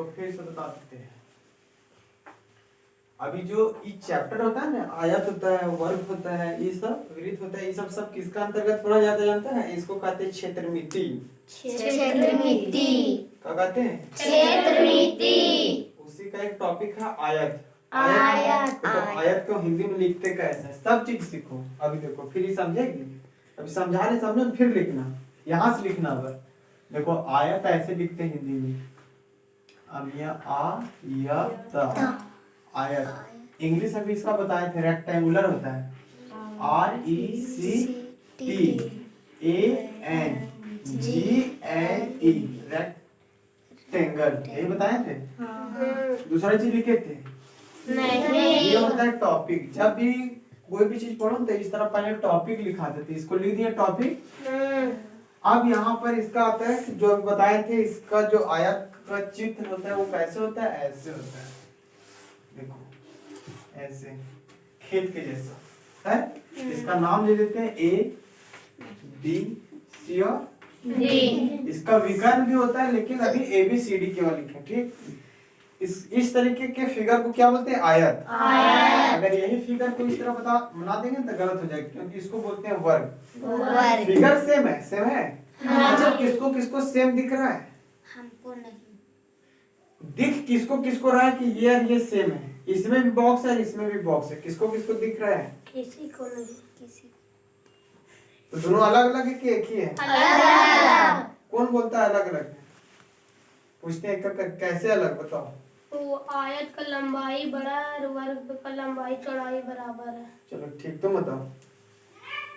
देखो फिर से बता देते हैं। अभी जो इस चैप्टर होता है ना, आयत होता है, वर्ग होता है, ये सब वृत्त होता है, ये सब किसका अंतर्गत पढ़ा जाता जानता है? इसको कहते हैं क्षेत्रमिति। क्षेत्रमिति। क्या कहते हैं? क्षेत्रमिति। उसी का एक टॉपिक है आयत। आयत। तो आयत को हिंदी में लिखते कैसे है, सब चीज सीखो। अभी देखो फिर ये समझेगी, अभी समझा नहीं समझो फिर लिखना, यहाँ से लिखना। अब देखो आयत ऐसे लिखते हैं हिंदी में। अब यह आयत, आयत। इंग्लिश में भी इसका बताए थे, रेक्टेंगुलर होता है, RECTANGLE, रेक्टेंगल, यही बताए थे। दूसरा चीज लिखे थे नहीं। ये होता है टॉपिक। जब भी कोई भी चीज पढ़ो तो इस तरह पहले टॉपिक लिखा देते, इसको लिख दिया टॉपिक। अब यहाँ पर इसका आता है जो बताए थे, इसका जो आयत का चित्र होता है वो कैसे होता है? ऐसे होता है, देखो ऐसे खेत के जैसा है। इसका नाम ले लेते हैं ABCD और D। इसका विकर्ण भी होता है, लेकिन अभी ABCD केवल लिखे, ठीक। इस तरीके के फिगर को क्या बोलते हैं? आयत। अगर यही फिगर को इस तरह बना देंगे तो गलत हो जाएगा, क्योंकि इसको बोलते हैं वर्ग। फिगर सेम है, सेम है। अच्छा, किसको किसको सेम दिख रहा है? हमको नहीं दिख किसको किसको रहा है कि ये और ये सेम है? इसमें भी बॉक्स है, इसमें भी बॉक्स है। किसको किसको दिख रहा है? किसी को नहीं। किसी तो दोनों अलग अलग है कि एक ही है? अलग। कौन बोलता है अलग अलग है? पूछते हैं कैसे अलग, बताओ। तो आयत का लंबाई बड़ा है और वर्ग का लंबाई चौड़ाई बराबर है। चलो ठीक, तुम बताओ।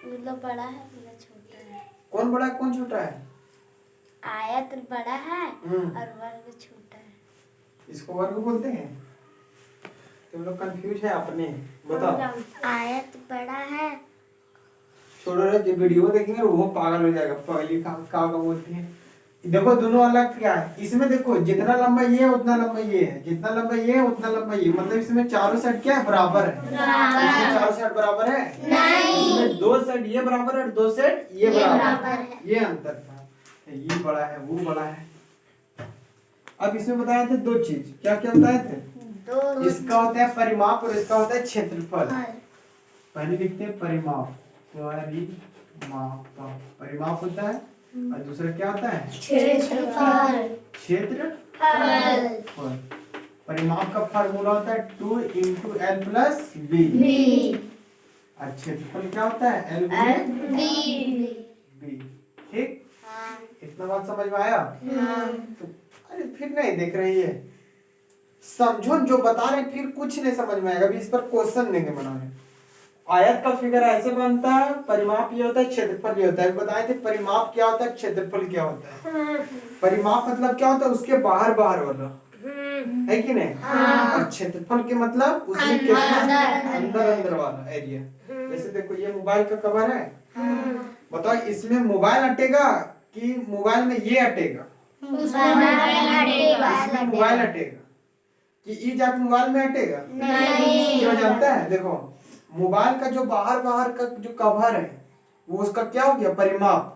मतलब बड़ा है, मतलब छोटा है। कौन बड़ा है कौन छोटा है? आयत बड़ा है और वर्ग छोटा है। इसको वर्ग बोलते हैं। तुम लोग कंफ्यूज है अपने, बताओ। आयत बड़ा है। छोड़ो रे, जो वीडियो देखेंगे वो पागल हो जाएगा। पहली का बोलती है। देखो दोनों अलग क्या है, इसमें देखो जितना लंबा ये है उतना लंबा ये है, जितना लंबा ये है उतना लंबा ये, मतलब इसमें चारों साइड क्या है? बराबर है। इसमें चारों साइड बराबर है नहीं। इसमें दो साइड ये बराबर है और दो साइड ये बराबर है। ये अंतर था, ये बड़ा है वो बड़ा है। अब इसमें बताए थे दो चीज, क्या क्या बताए थे? इसका होता है परिमाप और इसका होता है क्षेत्रफल। पहले लिखते हैं परिमाप। परिमाप होता है और दूसरा क्या होता है? क्षेत्रफल। क्षेत्रफल। परिमाप का फार्मूला होता है 2 × L + B। और क्षेत्रफल क्या होता है? L × B। ठीक, इतना बात समझ में आया? तो अरे फिर नहीं देख रही है, समझो जो बता रहे फिर कुछ नहीं समझ में आएगा। अभी इस पर क्वेश्चन देंगे बनाने। आयत का फिगर ऐसे बनता है, परिमाप ये होता है, क्षेत्रफल ये होता है। बताए थे परिमाप क्या होता है, क्षेत्रफल क्या होता है। परिमाप मतलब क्या होता है? उसके बाहर बाहर वाला, है कि नहीं? और क्षेत्रफल के मतलब उसमें कितना अंदर अंदर वाला एरिया। जैसे देखो ये मोबाइल का कवर है, बताओ इसमें मोबाइल अटेगा कि मोबाइल में ये अटेगा? इसमें मोबाइल अटेगा कि ई जाके मोबाइल में अटेगा? नहीं। क्यों जानता है? देखो मोबाइल का जो बाहर बाहर का जो कवर है वो उसका क्या हो गया? परिमाप।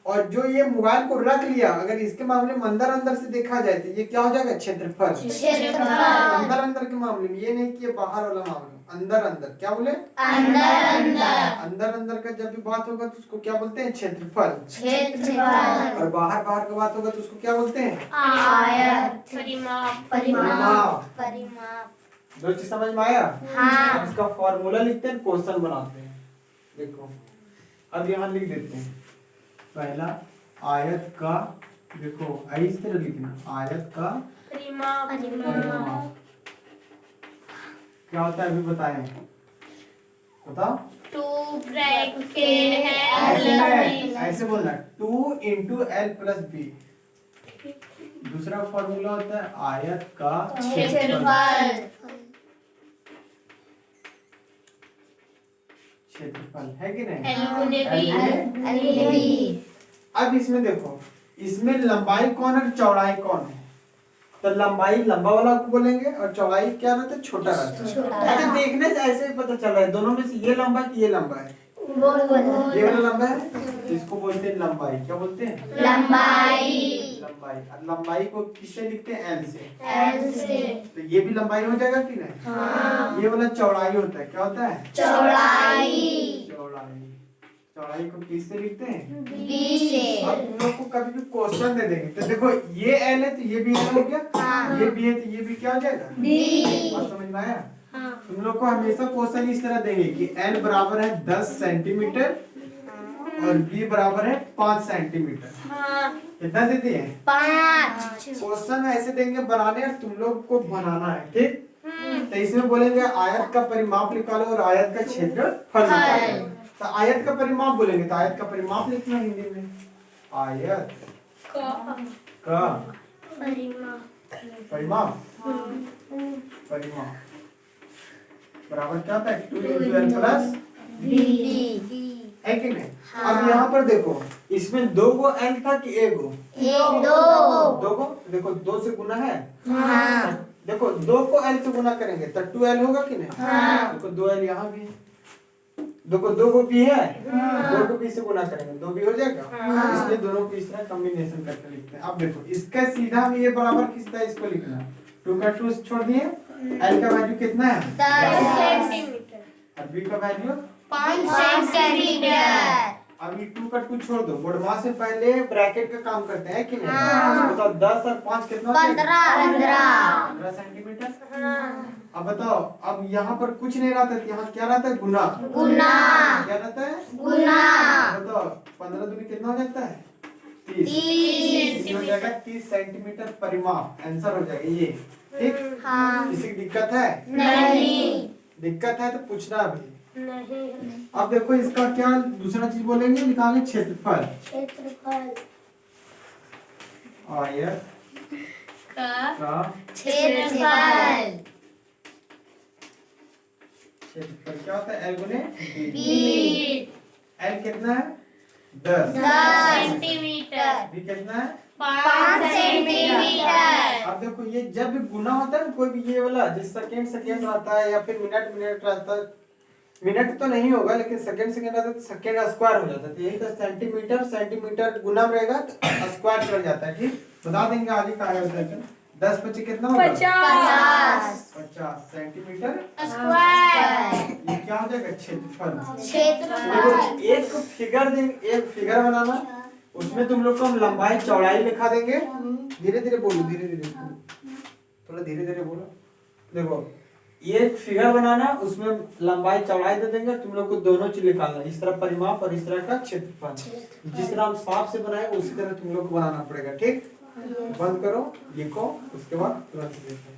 और जो ये मोबाइल को रख लिया, अगर इसके मामले में अंदर अंदर से देखा जाए तो ये क्या हो जाएगा? क्षेत्रफल। अंदर अंदर के मामले में, ये नहीं कि ये बाहर वाला मामला, अंदर अंदर क्या बोले? अंदर अंदर का जब भी बात होगा तो उसको क्या बोलते हैं? क्षेत्रफल। और बाहर बाहर का बात होगा तो उसको क्या बोलते हैं? आयत। परिमाप। दो चीज समझ में आया? अब इसका फॉर्मूला लिखते हैं, क्वेश्चन बनाते हैं। देखो अब यहाँ लिख देते हैं पहला आयत का, देखो इस तरह लिखना, आयत का परिमाप। क्या होता है अभी बताएं, बताओ। 2 ब्रैकेट है, ऐसे बोलना 2 × L + B। दूसरा फॉर्मूला होता है आयत का क्षेत्रफल, है कि नहीं? L × B। अब इसमें देखो, इसमें लंबाई कौन है, चौड़ाई कौन है? तो लंबाई लंबा वाला को बोलेंगे और चौड़ाई क्या रहता है? छोटा रहता है। अच्छा देखने से ऐसे ही पता चल रहा है दोनों में से ये लंबा है कि ये लंबा है? ये वाला लंबा है, इसको बोलते हैं लंबाई। क्या बोलते हैं? लंबाई। लंबाई। और लंबाई को किससे लिखते हैं? एल से। एल से। तो ये भी लंबाई हो जाएगा कि नहीं? हाँ। ये वाला चौड़ाई होता है। क्या होता है? चौड़ाई। चौड़ाई। चौड़ाई को किससे लिखते हैं? बी से। अब तुम लोग को कभी भी क्वेश्चन दे देंगे तो देखो ये एल है तो ये भी एल हो गया, हाँ। ये बी है तो ये भी क्या हो जाएगा? बी। बात समझ में आया? हाँ। तुम लोग को हमेशा क्वेश्चन इस तरह देंगे कि एल बराबर है 10 सेंटीमीटर और बी बराबर है 5 सेंटीमीटर। हाँ। कितना देते हैं? 5। क्वेश्चन ऐसे देंगे बनाने और तुम लोग को बनाना है, ठीक? तो इसमें बोलेंगे आयत का परिमाप निकालो और आयत का क्षेत्रफल निकालो। तो आयत का परिमाप बोलेंगे तो आयत का परिमाप लिखना हिंदी में। आयत का परिमाप परिमाप बराबर क्या होता है? 2 into l प्लस बी। है कि नहीं? अब यहाँ पर देखो इसमें 2 गो l था कि 1 गो? 2 गो। देखो 2 से गुना है। हाँ। देखो 2 को l से गुना करेंगे तो 2l होगा कि नहीं? हाँ। देखो 2l यहाँ भी है। देखो 2 को b है, 2 को b से गुना करेंगे 2b हो जाएगा। इसलिए दोनों को इस तरह कॉम्बिनेशन करके लिखते हैं। अब देखो इसका सीधा में ये बराबर किसका, इसको लिखना 2 का 2 छोड़ दिए। l का वैल्यू कितना है? 10 सेंटीमीटर। और b का वैल्यू 5 सेंटीमीटर। अभी 2 का 2 छोड़ दो, बोर्डमा से पहले ब्रैकेट का काम करते हैं कि नहीं? हाँ। बताओ 10 और 5 कितना हो जाएगा? 15 सेंटीमीटर। हाँ। अब बताओ अब यहाँ पर कुछ नहीं रहता है, यहाँ क्या रहता है? गुना। गुना। क्या रहता है? गुना। बताओ 15 दूनी कितना हो जाता है? 30। 30 हो जाएगा 30 सेंटीमीटर परिमाप। आंसर हो जाएगा ये, ठीक? हाँ। किसी की दिक्कत है? नहीं। दिक्कत है तो पूछना अभी। नहीं। अब देखो इसका क्या दूसरा चीज बोलेंगे, निकालें क्षेत्रफल। क्षेत्रफल आयत का क्षेत्रफल। क्षेत्रफल क्या होता है? L गुने बी। L कितना है? 10 सेंटीमीटर। B कितना है? 5 सेंटीमीटर। अब देखो ये जब भी गुना होता है ना कोई भी, ये वाला जिस सेकंड रहता है या फिर मिनट रहता है, मिनट तो नहीं होगा लेकिन सेकंड रहता है तो सेकंड स्क्वायर हो जाता है। तो यही तो सेंटीमीटर गुना में रहेगा तो स्क्वायर चढ़ जाता है, ठीक? बता देंगे आगे का है होता है। 10 25 कितना होगा? 50 सेंटीमीटर स्क्वायर। ये क्या हो जाएगा? क्षेत्रफल। क्षेत्रफल। देखो एक फिगर देंगे, एक फिगर बनाना, उसमें तुम लोग को हम लंबाई चौड़ाई लिखा देंगे। धीरे धीरे बोलो, धीरे धीरे थोड़ा धीरे धीरे बोलो। देखो ये फिगर बनाना, उसमें लंबाई चौड़ाई दे देंगे, तुम लोग को दोनों चीज निकालना, इस तरह परिमाप और इस तरह का क्षेत्रफल। जिस तरह हम सांप से बनाए उसी तरह तुम लोग को बनाना पड़ेगा, ठीक? बंद करो, लिखो, उसके बाद तुरंत देखो।